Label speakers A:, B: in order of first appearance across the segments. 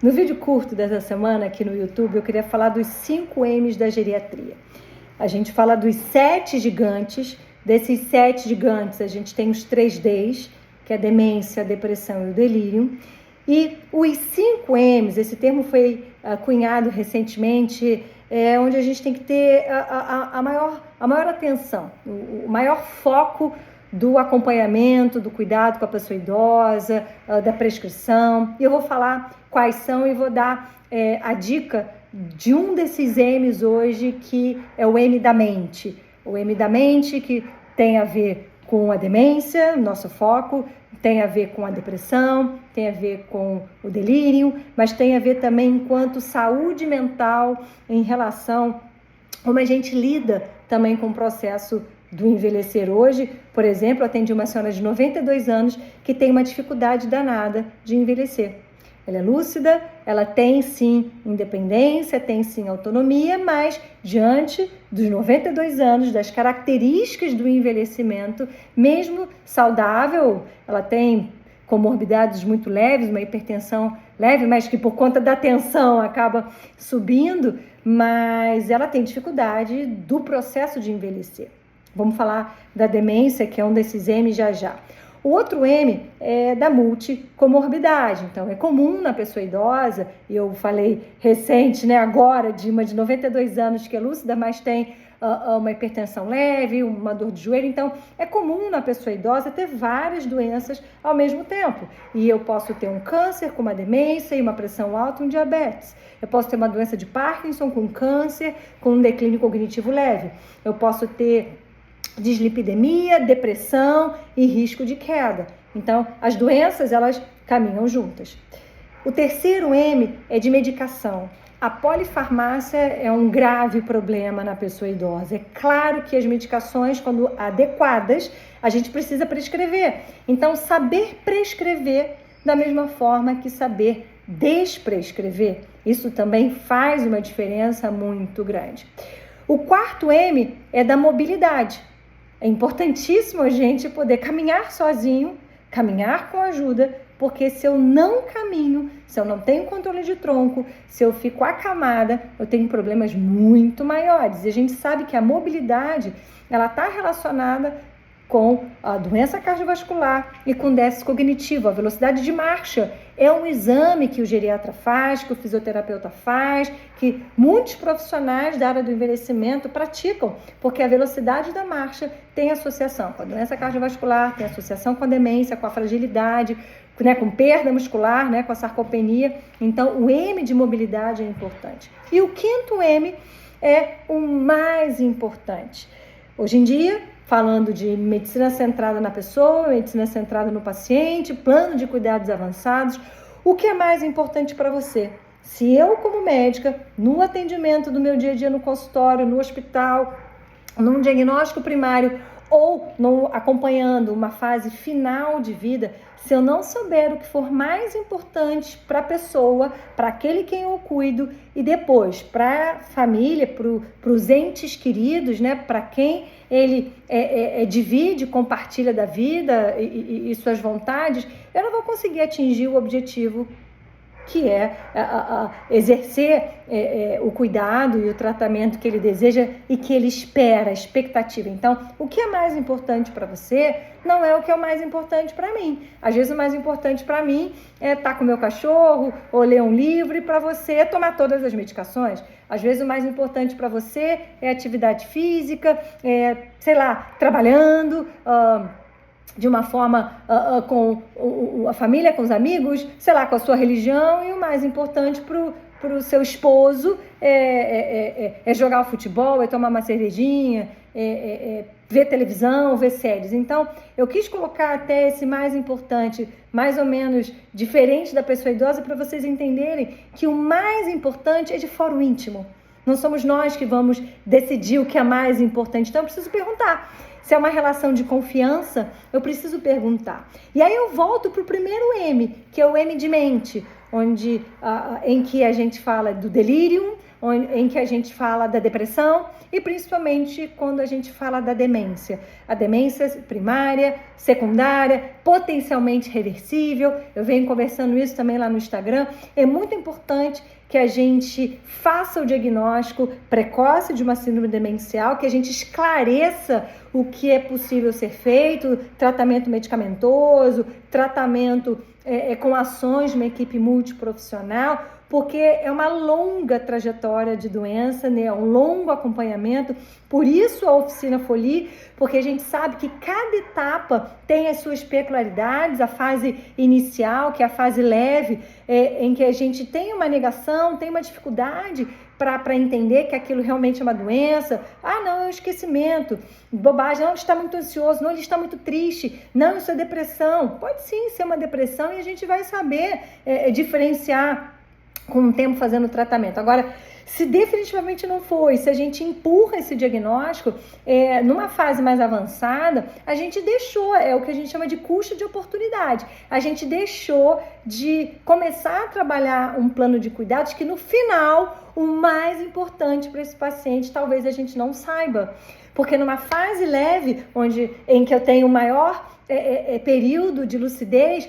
A: No vídeo curto dessa semana aqui no YouTube, eu queria falar dos 5 M's da geriatria. A gente fala dos 7 gigantes. Desses 7 gigantes, a gente tem os 3 Ds, que é a demência, a depressão e o delírio. E os 5 M's, esse termo foi cunhado recentemente, onde a gente tem que ter a maior atenção, o maior foco do acompanhamento, do cuidado com a pessoa idosa, da prescrição. E eu vou falar quais são e vou dar a dica de um desses M's hoje, que é o M da mente. O M da mente, que tem a ver com a demência, nosso foco, tem a ver com a depressão, tem a ver com o delírio, mas tem a ver também enquanto saúde mental em relação a como a gente lida também com o processo do envelhecer. Hoje, por exemplo, eu atendi uma senhora de 92 anos que tem uma dificuldade danada de envelhecer. Ela é lúcida, ela tem sim independência, tem sim autonomia, mas diante dos 92 anos, das características do envelhecimento, mesmo saudável, ela tem comorbidades muito leves, uma hipertensão leve, mas que por conta da tensão acaba subindo, mas ela tem dificuldade do processo de envelhecer. Vamos falar da demência, que é um desses M já. O outro M é da multicomorbidade. Então, é comum na pessoa idosa, e eu falei recente, agora, de uma de 92 anos que é lúcida, mas tem uma hipertensão leve, uma dor de joelho. Então, é comum na pessoa idosa ter várias doenças ao mesmo tempo. E eu posso ter um câncer com uma demência e uma pressão alta e um diabetes. Eu posso ter uma doença de Parkinson com câncer, com um declínio cognitivo leve. Eu posso ter dislipidemia, depressão e risco de queda. Então, as doenças, elas caminham juntas. O terceiro M é de medicação. A polifarmácia é um grave problema na pessoa idosa. É claro que as medicações, quando adequadas, a gente precisa prescrever. Então, saber prescrever da mesma forma que saber desprescrever, isso também faz uma diferença muito grande. O quarto M é da mobilidade. É importantíssimo a gente poder caminhar sozinho, caminhar com ajuda, porque se eu não caminho, se eu não tenho controle de tronco, se eu fico acamada, eu tenho problemas muito maiores. E a gente sabe que a mobilidade, ela está relacionada com a doença cardiovascular e com déficit cognitivo. A velocidade de marcha é um exame que o geriatra faz, que o fisioterapeuta faz, que muitos profissionais da área do envelhecimento praticam, porque a velocidade da marcha tem associação com a doença cardiovascular, tem associação com a demência, com a fragilidade, com perda muscular, com a sarcopenia. Então, o M de mobilidade é importante. E o quinto M é o mais importante. Hoje em dia, falando de medicina centrada na pessoa, medicina centrada no paciente, plano de cuidados avançados, o que é mais importante para você? Se eu, como médica, no atendimento do meu dia a dia no consultório, no hospital, num diagnóstico primário ou acompanhando uma fase final de vida, se eu não souber o que for mais importante para a pessoa, para aquele quem eu cuido e depois para a família, para os entes queridos, para quem ele divide, compartilha da vida e suas vontades, eu não vou conseguir atingir o objetivo que é exercer o cuidado e o tratamento que ele deseja e que ele espera, a expectativa. Então, o que é mais importante para você não é o que é o mais importante para mim. Às vezes, o mais importante para mim é estar com o meu cachorro ou ler um livro, e para você é tomar todas as medicações. Às vezes, o mais importante para você é atividade física, trabalhando, de uma forma com a família, com os amigos, com a sua religião, e o mais importante para o seu esposo é jogar o futebol, é tomar uma cervejinha, ver televisão, ver séries. Então, eu quis colocar até esse mais importante, mais ou menos diferente da pessoa idosa, para vocês entenderem que o mais importante é de fora íntimo. Não somos nós que vamos decidir o que é mais importante. Então, eu preciso perguntar. Se é uma relação de confiança, eu preciso perguntar. E aí eu volto para o primeiro M, que é o M de mente, em que a gente fala do delírio, em que a gente fala da depressão e principalmente quando a gente fala da demência. A demência primária, secundária, potencialmente reversível. Eu venho conversando isso também lá no Instagram. É muito importante que a gente faça o diagnóstico precoce de uma síndrome demencial, que a gente esclareça o que é possível ser feito, tratamento medicamentoso, tratamento com ações de uma equipe multiprofissional, porque é uma longa trajetória de doença, né? Um longo acompanhamento. Por isso a Oficina Folie, porque a gente sabe que cada etapa tem as suas peculiaridades. A fase inicial, que é a fase leve, em que a gente tem uma negação, tem uma dificuldade para entender que aquilo realmente é uma doença. Ah, não, é um esquecimento, bobagem, não, ele está muito ansioso, não, ele está muito triste, não, isso é depressão. Pode sim ser uma depressão e a gente vai saber diferenciar com o tempo fazendo o tratamento. Agora, se definitivamente não foi, se a gente empurra esse diagnóstico, numa fase mais avançada, a gente deixou, o que a gente chama de custo de oportunidade. A gente deixou de começar a trabalhar um plano de cuidados que no final, o mais importante para esse paciente, talvez a gente não saiba. Porque numa fase leve, em que eu tenho maior período de lucidez,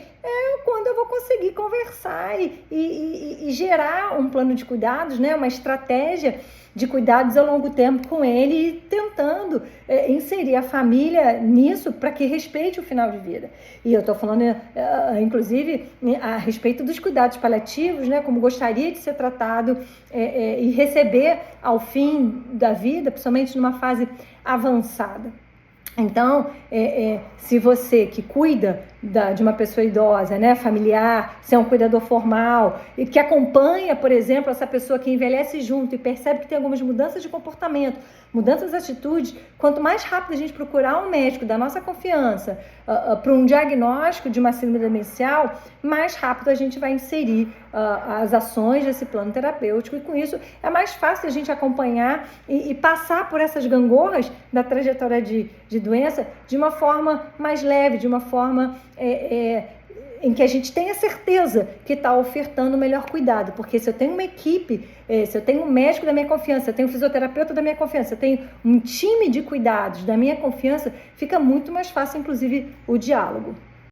A: quando eu vou conseguir conversar e gerar um plano de cuidados, né? Uma estratégia de cuidados a longo tempo com ele e tentando inserir a família nisso para que respeite o final de vida. E eu estou falando, inclusive, a respeito dos cuidados paliativos, né? Como gostaria de ser tratado e receber ao fim da vida, principalmente numa fase avançada. Então, se você que cuida de uma pessoa idosa, né, familiar, se é um cuidador formal, e que acompanha, por exemplo, essa pessoa que envelhece junto e percebe que tem algumas mudanças de comportamento, mudanças de atitudes, quanto mais rápido a gente procurar um médico da nossa confiança para um diagnóstico de uma síndrome demencial, mais rápido a gente vai inserir as ações desse plano terapêutico, e com isso é mais fácil a gente acompanhar e passar por essas gangorras da trajetória de doença de uma forma mais leve, de uma forma em que a gente tenha certeza que está ofertando o melhor cuidado. Porque se eu tenho uma equipe, se eu tenho um médico da minha confiança, se eu tenho um fisioterapeuta da minha confiança, se eu tenho um time de cuidados da minha confiança, fica muito mais fácil, inclusive, o diálogo.